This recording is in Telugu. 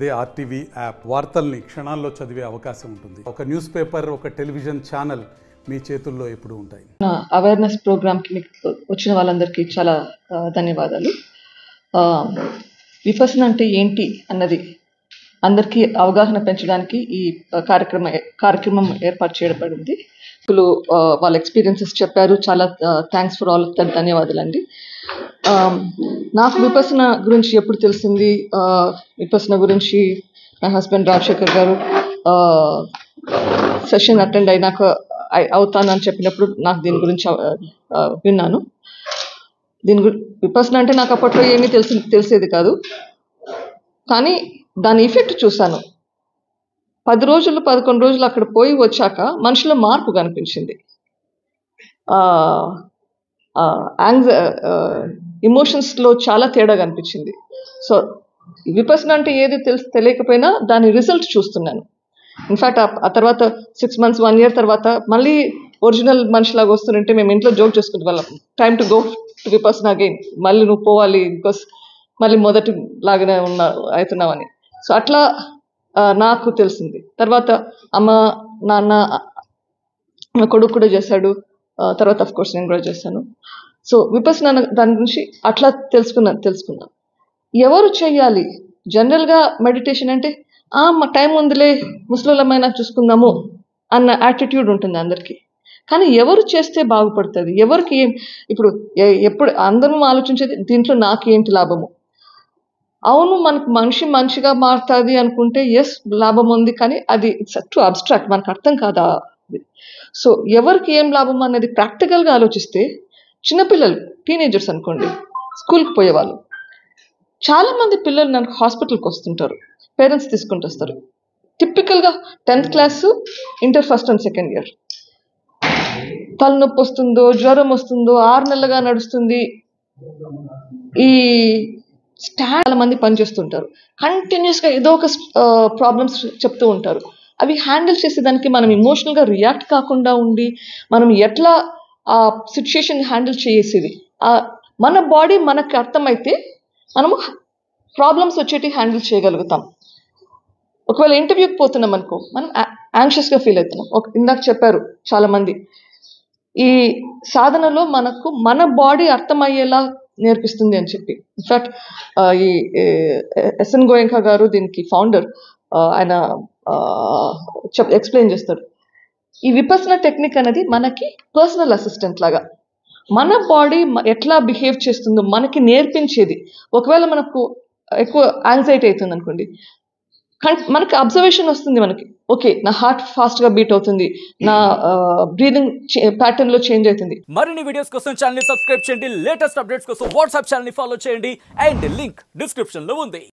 అదే ఆర్టీవీ యాప్ వార్తల్ని క్షణాల్లో చదివే అవకాశం ఉంటుంది. ఒక న్యూస్ పేపర్, ఒక టెలివిజన్ ఛానల్ మీ చేతుల్లో ఎప్పుడు ఉంటాయి. అవేర్నెస్ ప్రోగ్రామ్కి మీకు వచ్చిన వాళ్ళందరికీ చాలా ధన్యవాదాలు. విపసన అంటే ఏంటి అన్నది అందరికీ అవగాహన పెంచడానికి ఈ కార్యక్రమం ఏర్పాటు చేయబడింది. వాళ్ళ ఎక్స్పీరియన్సెస్ చెప్పారు. చాలా thanks for all of that. ధన్యవాదాలండి. నాకు విపసన గురించి ఎప్పుడు తెలిసింది, విపసన గురించి నా హస్బెండ్ రాజశేఖర్ గారు సెషన్ అటెండ్ అయినాక అవుతానని చెప్పినప్పుడు నాకు దీని గురించి విన్నాను. విపసన అంటే నాకు అప్పట్లో ఏమీ తెలిసేది కాదు, కానీ దాని ఎఫెక్ట్ చూశాను. 10 రోజులు 11 రోజులు అక్కడ పోయి వచ్చాక మనిషిలో మార్పు కనిపించింది. ఎమోషన్స్లో చాలా తేడా కనిపించింది. సో విపసన అంటే ఏది తెలియకపోయినా దాని రిజల్ట్ చూస్తున్నాను. ఇన్ఫ్యాక్ట్ ఆ తర్వాత 6 months 1 year తర్వాత మళ్ళీ ఒరిజినల్ మనిషిలాగా వస్తుంటే మేము ఇంట్లో జోక్ చేసుకుంటే వాళ్ళం, time to go to Vipassana again, మళ్ళీ నువ్వు పోవాలి బికాస్ మళ్ళీ మొదటి లాగానే అవుతున్నావని. సో అట్లా నాకు తెలిసింది. తర్వాత అమ్మ నాన్న నా కొడుకు కూడా చేశాడు, తర్వాత అఫ్ కోర్స్ నేను కూడా చేశాను. సో విపసన దాని గురించి అట్లా తెలుసుకున్నాను. ఎవరు చేయాలి? జనరల్గా మెడిటేషన్ అంటే మా టైం ఉందిలే, ముసలిమైనా చూసుకుందాము అన్న యాటిట్యూడ్ ఉంటుంది అందరికీ. కానీ ఎవరు చేస్తే బాగుపడుతుంది, ఎవరికి ఇప్పుడు ఎప్పుడు అందరూ ఆలోచించేది దీంట్లో నాకేంటి లాభము. అవును, మనకు మనిషి మంచిగా మారుతుంది అనుకుంటే ఎస్ లాభం ఉంది, కానీ అది ఇట్స్ టు అబ్స్ట్రాక్ట్, మనకు అర్థం కాదా. సో ఎవరికి ఏం లాభం అనేది ప్రాక్టికల్గా ఆలోచిస్తే, చిన్నపిల్లలు టీనేజర్స్ అనుకోండి, స్కూల్కి పోయేవాళ్ళు, చాలామంది పిల్లలు నాకు హాస్పిటల్కి వస్తుంటారు, పేరెంట్స్ తీసుకుంటూ వస్తారు. టిపికల్గా 10th class, inter 1st and 2nd year, తలనొప్పి వస్తుందో, జ్వరం వస్తుందో, 6 నెలలుగా నడుస్తుంది. ఈ చాలా మంది పనిచేస్తుంటారు, కంటిన్యూస్గా ఏదో ఒక ప్రాబ్లమ్స్ చెప్తూ ఉంటారు. అవి హ్యాండిల్ చేసేదానికి మనం ఇమోషనల్గా రియాక్ట్ కాకుండా ఉండి మనం ఎట్లా ఆ సిచ్యుయేషన్ హ్యాండిల్ చేసేది, మన బాడీ మనకు అర్థమైతే మనము ప్రాబ్లమ్స్ వచ్చేటి హ్యాండిల్ చేయగలుగుతాం. ఒకవేళ ఇంటర్వ్యూకి పోతున్నాం అనుకో, మనం యాంగ్షియస్గా ఫీల్ అవుతున్నాం. ఇందాక చెప్పారు చాలామంది, ఈ సాధనలో మనకు మన బాడీ అర్థమయ్యేలా నేర్పిస్తుంది అని చెప్పి. ఇన్ఫ్యాక్ట్ ఈ ఎస్ఎన్ గోయంకా గారు దీనికి ఫౌండర్, ఆయన ఎక్స్ప్లెయిన్ చేస్తారు. ఈ విపసన టెక్నిక్ అనేది మనకి పర్సనల్ అసిస్టెంట్ లాగా, మన బాడీ ఎట్లా బిహేవ్ చేస్తుందో మనకి నేర్పించేది. ఒకవేళ మనకు ఎక్కువ యాంగ్జైటీ అవుతుంది అనుకోండి, మనకి అబ్జర్వేషన్ వస్తుంది. మనకి ఓకే, నా హార్ట్ ఫాస్ట్గా బీట్ అవుతుంది, నా బ్రీదింగ్ ప్యాటర్న్ లో చేంజ్ అవుతుంది. మరిన్ని వీడియోస్ కోసం ఛానల్ ని సబ్స్క్రైబ్ చేయండి, లేటెస్ట్ అప్డేట్స్ కోసం వాట్సాప్ ఛానల్ ని ఫాలో చేయండి, అండ్ లింక్ డిస్క్రిప్షన్ లో ఉంది.